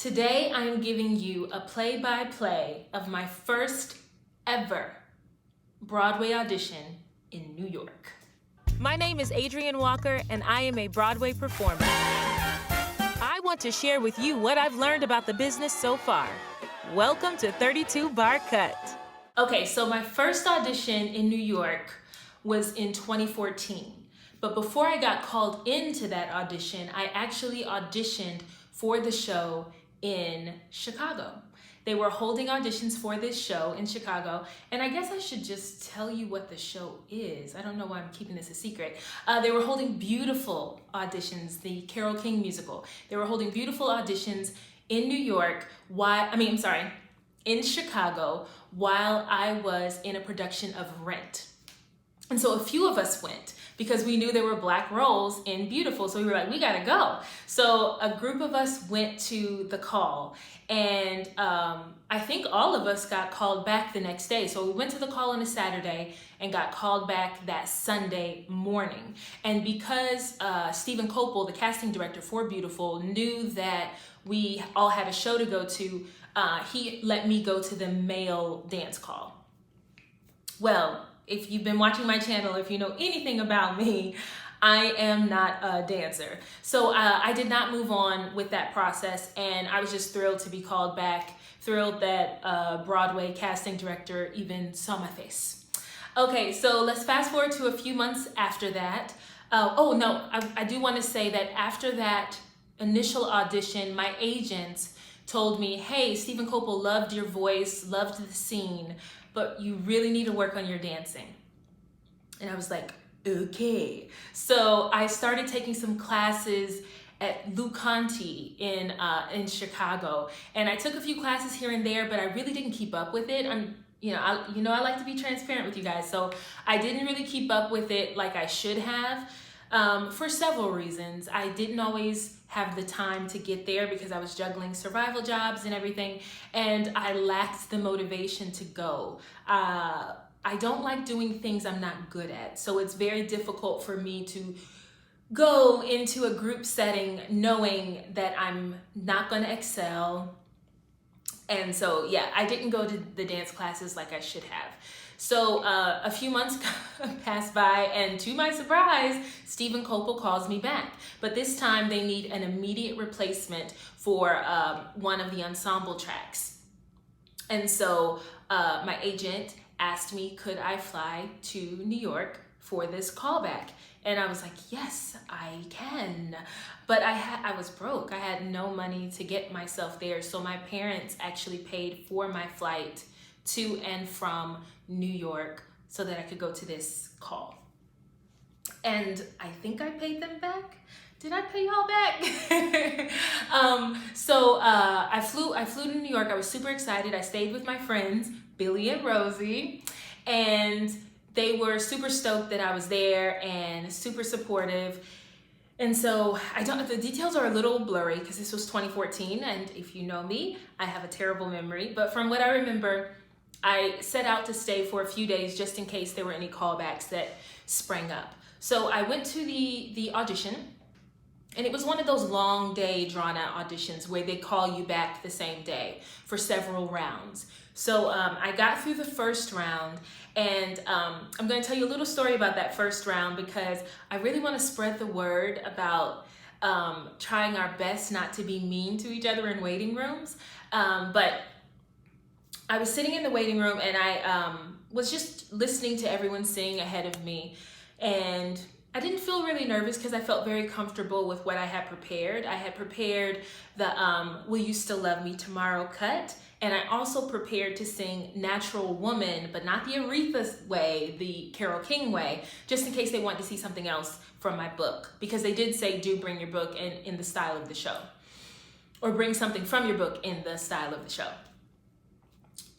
Today I am giving you a play-by-play of my first ever Broadway audition in New York. My name is Adrienne Walker, and I am a Broadway performer. I want to share with you what I've learned about the business so far. Welcome to 32 Bar Cut. Okay, so my first audition in New York was in 2014. But before I got called into that audition, I actually auditioned for the show in Chicago. They were holding auditions for this show in Chicago, and I guess I should just tell you what the show is. I don't know why I'm keeping this a secret. They were holding beautiful auditions, the Carole King musical. They were holding beautiful auditions in New York, in Chicago, while I was in a production of Rent. And so a few of us went because we knew there were Black roles in Beautiful. So we were like, we gotta go. So a group of us went to the call, and I think all of us got called back the next day. So we went to the call on a Saturday and got called back that Sunday morning. And because Stephen Copel, the casting director for Beautiful, knew that we all had a show to go to, he let me go to the male dance call. Well, if you've been watching my channel, if you know anything about me, I am not a dancer. So I did not move on with that process, and I was just thrilled to be called back, thrilled that Broadway casting director even saw my face. Okay, so let's fast forward to a few months after that. I do want to say that after that initial audition, my agents told me, hey, Stephen Copel loved your voice, loved the scene, but you really need to work on your dancing. And I was like, okay. So I started taking some classes at Lou Conte in Chicago. And I took a few classes here and there, but I really didn't keep up with it. I like to be transparent with you guys. So I didn't really keep up with it like I should have. For several reasons. I didn't always have the time to get there because I was juggling survival jobs and everything, and I lacked the motivation to go. I don't like doing things I'm not good at, so it's very difficult for me to go into a group setting knowing that I'm not going to excel. And so, yeah, I didn't go to the dance classes like I should have. So a few months passed by, and to my surprise, Stephen Copel calls me back. But this time they need an immediate replacement for one of the ensemble tracks. And so my agent asked me, could I fly to New York for this callback? And I was like, yes, I can. But I was broke. I had no money to get myself there. So my parents actually paid for my flight to and from New York so that I could go to this call. And I think I paid them back. Did I pay y'all back? I flew to New York. I was super excited. I stayed with my friends, Billy and Rosie, and they were super stoked that I was there and super supportive. And so the details are a little blurry because this was 2014, and if you know me, I have a terrible memory. But from what I remember, I set out to stay for a few days just in case there were any callbacks that sprang up. So I went to the audition, and it was one of those long day drawn out auditions where they call you back the same day for several rounds. So I got through the first round, and I'm going to tell you a little story about that first round because I really want to spread the word about trying our best not to be mean to each other in waiting rooms. But I was sitting in the waiting room, and I was just listening to everyone sing ahead of me, and I didn't feel really nervous because I felt very comfortable with what I had prepared. I had prepared the Will You Still Love Me Tomorrow cut, and I also prepared to sing Natural Woman, but not the Aretha way, the Carole King way, just in case they wanted to see something else from my book, because they did say do bring your book in the style of the show, or bring something from your book in the style of the show.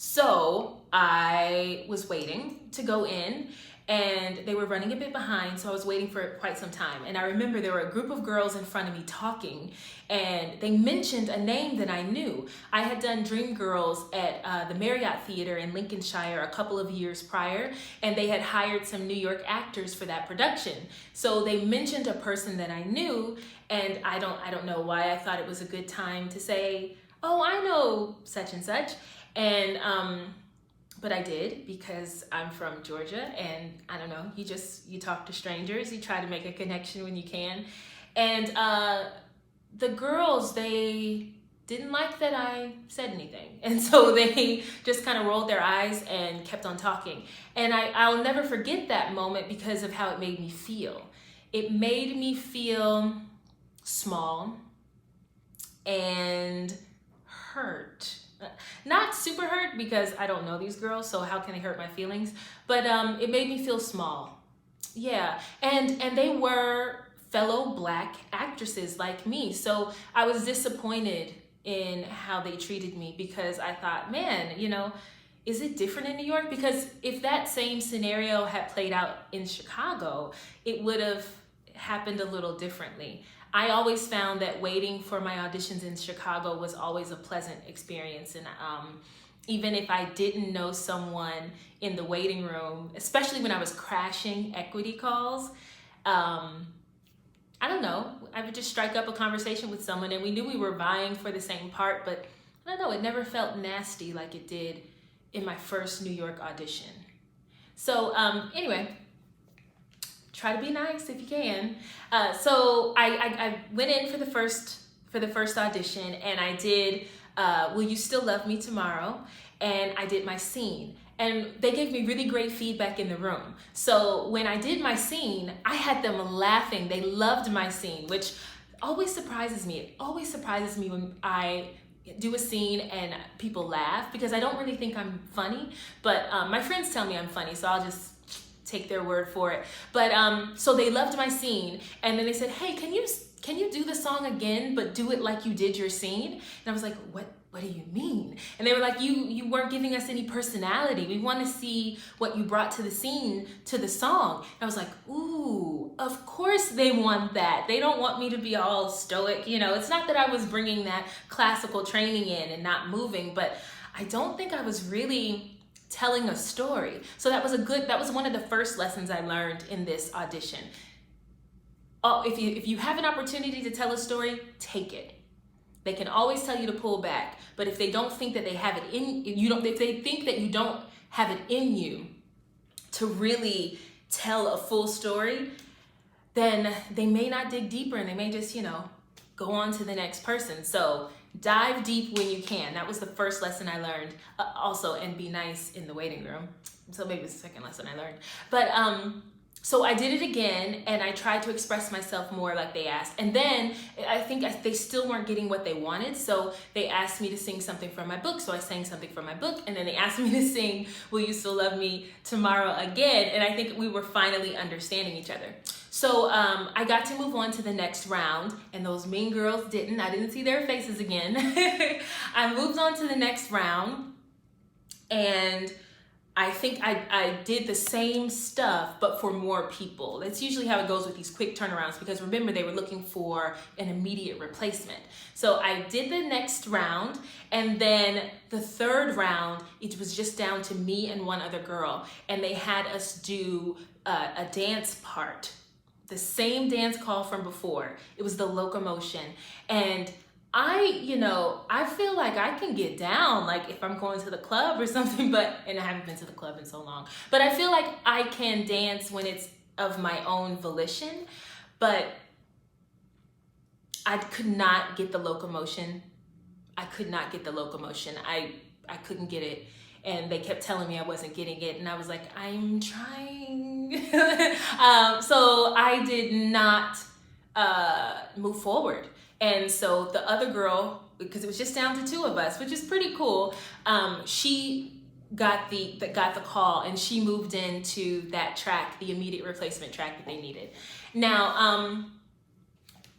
So I was waiting to go in, and they were running a bit behind, so I was waiting for quite some time. And I remember there were a group of girls in front of me talking, and they mentioned a name that I knew. I had done Dreamgirls at the Marriott Theater in Lincolnshire a couple of years prior, and they had hired some New York actors for that production. So they mentioned a person that I knew, and I don't know why I thought it was a good time to say oh, I know such and such. And, but I did, because I'm from Georgia, and I don't know, you talk to strangers, you try to make a connection when you can. And the girls, they didn't like that I said anything. And so they just kind of rolled their eyes and kept on talking. And I'll never forget that moment because of how it made me feel. It made me feel small and hurt. Not super hurt, because I don't know these girls, so how can they hurt my feelings? But it made me feel small. Yeah, and they were fellow Black actresses like me. So I was disappointed in how they treated me, because I thought, man, is it different in New York? Because if that same scenario had played out in Chicago, it would have happened a little differently. I always found that waiting for my auditions in Chicago was always a pleasant experience. And even if I didn't know someone in the waiting room, especially when I was crashing equity calls, I don't know, I would just strike up a conversation with someone, and we knew we were vying for the same part, but I don't know, it never felt nasty like it did in my first New York audition. So anyway, try to be nice if you can. So I went in for the first audition, and I did Will You Still Love Me Tomorrow? And I did my scene. And they gave me really great feedback in the room. So when I did my scene, I had them laughing. They loved my scene, which always surprises me. It always surprises me when I do a scene and people laugh, because I don't really think I'm funny, but my friends tell me I'm funny, so I'll just take their word for it. But so they loved my scene, and then they said, hey, can you do the song again, but do it like you did your scene? And I was like, what do you mean? And they were like, you weren't giving us any personality. We want to see what you brought to the scene, to the song. And I was like, ooh, of course they want that. They don't want me to be all stoic. It's not that I was bringing that classical training in and not moving, but I don't think I was really telling a story. So that was one of the first lessons I learned in this audition. Oh, if you have an opportunity to tell a story, take it. They can always tell you to pull back, but if they don't think that they have it if they think that you don't have it in you to really tell a full story, then they may not dig deeper, and they may just, go on to the next person. So dive deep when you can. That was the first lesson I learned. Also, and be nice in the waiting room. So maybe it's the second lesson I learned. But so I did it again, and I tried to express myself more like they asked. And then I think they still weren't getting what they wanted, so they asked me to sing something from my book. So I sang something from my book, and then they asked me to sing Will You Still Love Me Tomorrow again. And I think we were finally understanding each other. So I got to move on to the next round, and those mean girls didn't. I didn't see their faces again. I moved on to the next round, and I think I did the same stuff, but for more people. That's usually how it goes with these quick turnarounds, because remember, they were looking for an immediate replacement. So I did the next round, and then the third round, it was just down to me and one other girl, and they had us do a dance part. The same dance call from before. It was the locomotion. And I feel like I can get down, like if I'm going to the club or something, and I haven't been to the club in so long, but I feel like I can dance when it's of my own volition, but I could not get the locomotion. I couldn't get it. And they kept telling me I wasn't getting it. And I was like, I'm trying. So I did not move forward. And so the other girl, because it was just down to two of us, which is pretty cool, she got the call, and she moved into that track, the immediate replacement track that they needed. Now,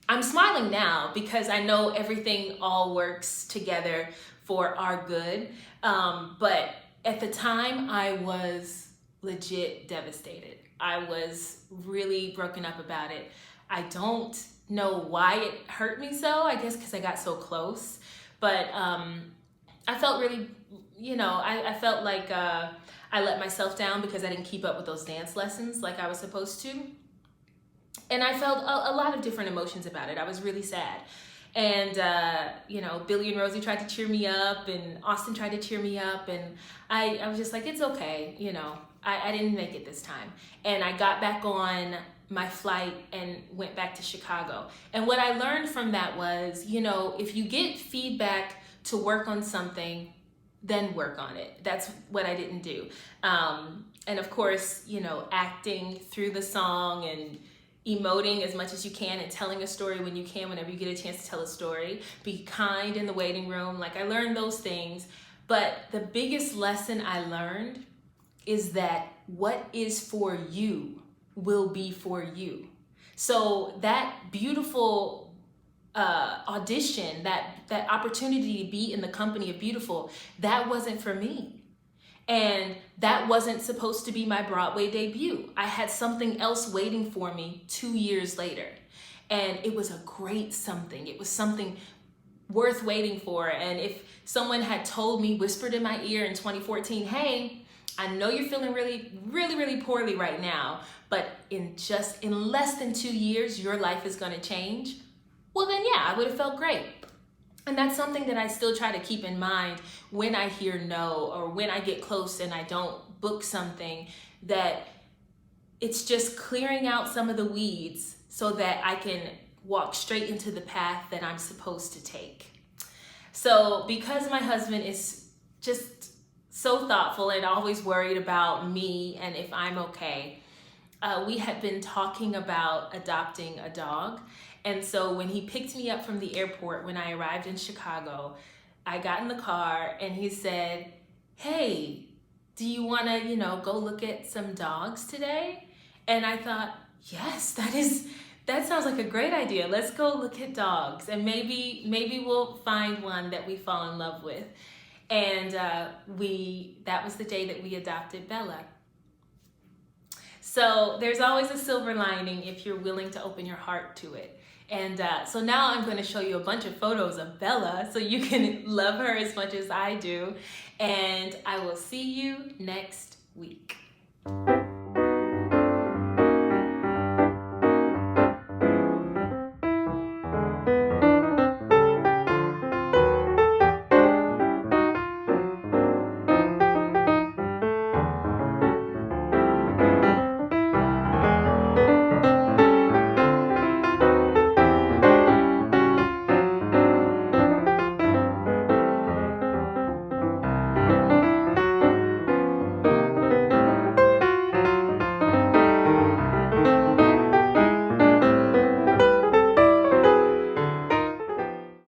I'm smiling now because I know everything all works together for our good. But at the time, I was legit devastated. I was really broken up about it. I don't know why it hurt me so, I guess because I got so close. But I felt really, I felt like I let myself down because I didn't keep up with those dance lessons like I was supposed to. And I felt a lot of different emotions about it. I was really sad. And, you know, Billy and Rosie tried to cheer me up, and Austin tried to cheer me up. And I was just like, it's okay. You know, I didn't make it this time. And I got back on my flight and went back to Chicago. And what I learned from that was, you know, if you get feedback to work on something, then work on it. That's what I didn't do. And of course, you know, acting through the song and emoting as much as you can and telling a story when you can, whenever you get a chance to tell a story. Be kind in the waiting room. Like, I learned those things. But the biggest lesson I learned is that what is for you will be for you. So that beautiful audition, that opportunity to be in the company of beautiful, that wasn't for me. And that wasn't supposed to be my Broadway debut. I had something else waiting for me 2 years later. And it was a great something. It was something worth waiting for. And if someone had told me, whispered in my ear in 2014, hey, I know you're feeling really, really, really poorly right now, but in less than 2 years, your life is going to change. Well, then, yeah, I would have felt great. And that's something that I still try to keep in mind when I hear no, or when I get close and I don't book something, that it's just clearing out some of the weeds so that I can walk straight into the path that I'm supposed to take. So because my husband is just so thoughtful and always worried about me and if I'm okay, we had been talking about adopting a dog. And so when he picked me up from the airport, when I arrived in Chicago, I got in the car and he said, hey, do you want to, you know, go look at some dogs today? And I thought, yes, that sounds like a great idea. Let's go look at dogs, and maybe we'll find one that we fall in love with. And that was the day that we adopted Bella. So there's always a silver lining if you're willing to open your heart to it. And so now I'm going to show you a bunch of photos of Bella so you can love her as much as I do. And I will see you next week.